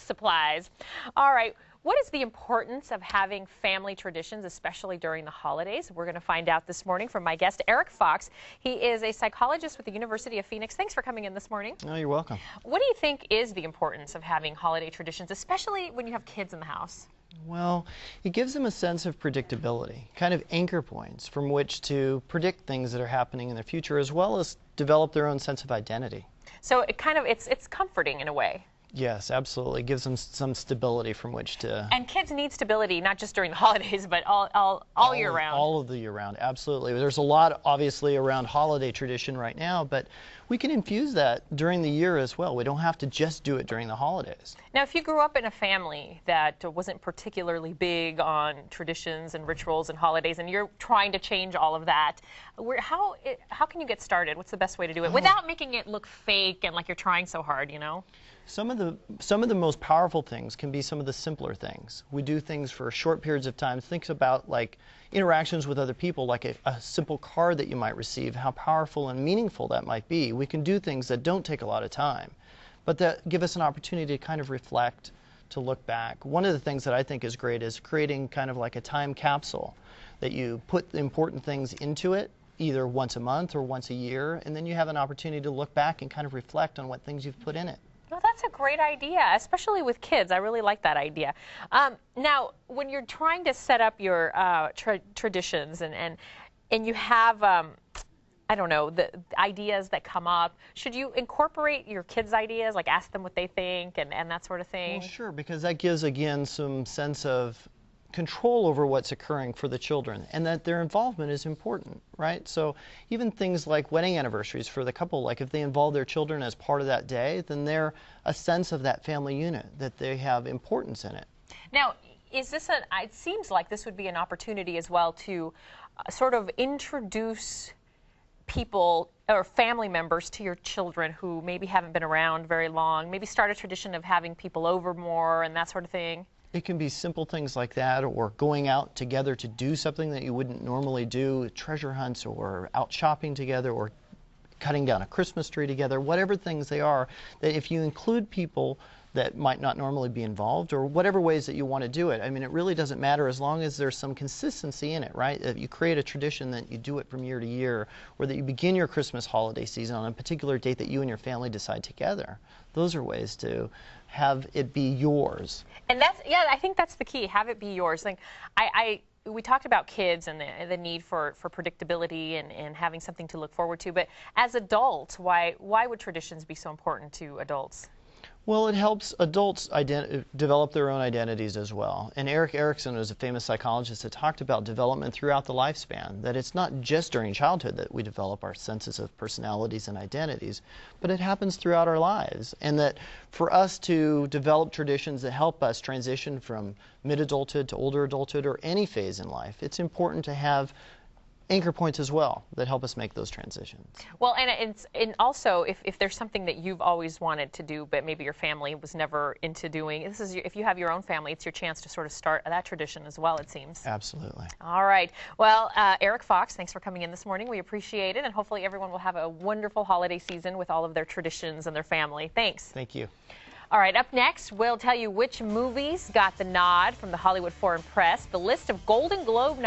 supplies. All right. What is the importance of having family traditions, especially during the holidays? We're going to find out this morning from my guest, Eric Fox. He is a psychologist with the University of Phoenix. Thanks for coming in this morning. Oh, you're welcome. What do you think is the importance of having holiday traditions, especially when you have kids in the house? Well, it gives them a sense of predictability, kind of anchor points from which to predict things that are happening in the future, as well as develop their own sense of identity. So it's comforting in a way. Yes, absolutely. It gives them some stability from which to... And kids need stability, not just during the holidays, but all year round. All of the year round, absolutely. There's a lot, obviously, around holiday tradition right now, but we can infuse that during the year as well. We don't have to just do it during the holidays. Now, if you grew up in a family that wasn't particularly big on traditions and rituals and holidays, and you're trying to change all of that, how can you get started? What's the best way to do it without making it look fake and like you're trying so hard, you know? Some of the most powerful things can be some of the simpler things. We do things for short periods of time. Think about like interactions with other people, like a simple card that you might receive, how powerful and meaningful that might be. We can do things that don't take a lot of time, but that give us an opportunity to kind of reflect, to look back. One of the things that I think is great is creating kind of like a time capsule that you put the important things into it, either once a month or once a year, and then you have an opportunity to look back and kind of reflect on what things you've put in it. Well, that's a great idea, especially with kids. I really like that idea. Now, when you're trying to set up your traditions and you have, I don't know, the ideas that come up, should you incorporate your kids' ideas, like ask them what they think and that sort of thing? Well, sure, because that gives, again, some sense of control over what's occurring for the children, and that their involvement is important, right? So even things like wedding anniversaries for the couple, like if they involve their children as part of that day, then they're a sense of that family unit, that they have importance in it. Now, is this it seems like this would be an opportunity as well to sort of introduce people or family members to your children who maybe haven't been around very long, maybe start a tradition of having people over more and that sort of thing? It can be simple things like that, or going out together to do something that you wouldn't normally do, treasure hunts, or out shopping together, or cutting down a Christmas tree together, whatever things they are, that if you include people that might not normally be involved, or whatever ways that you want to do it. I mean, it really doesn't matter as long as there's some consistency in it, right? If you create a tradition that you do it from year to year, or that you begin your Christmas holiday season on a particular date that you and your family decide together. Those are ways to have it be yours. And that's, yeah, I think that's the key, have it be yours. Like, we talked about kids and the need for predictability and having something to look forward to, but as adults, why would traditions be so important to adults? Well, it helps adults develop their own identities as well. And Erik Erikson is a famous psychologist that talked about development throughout the lifespan, that it's not just during childhood that we develop our senses of personalities and identities, but it happens throughout our lives. And that for us to develop traditions that help us transition from mid-adulthood to older adulthood or any phase in life, it's important to have anchor points as well that help us make those transitions. Well, and also if there's something that you've always wanted to do but maybe your family was never into doing, this is if you have your own family, it's your chance to sort of start that tradition as well, it seems. Absolutely. All right. Well, Eric Fox, thanks for coming in this morning. We appreciate it, and hopefully everyone will have a wonderful holiday season with all of their traditions and their family. Thanks. Thank you. All right, up next, we'll tell you which movies got the nod from the Hollywood Foreign Press, the list of Golden Globe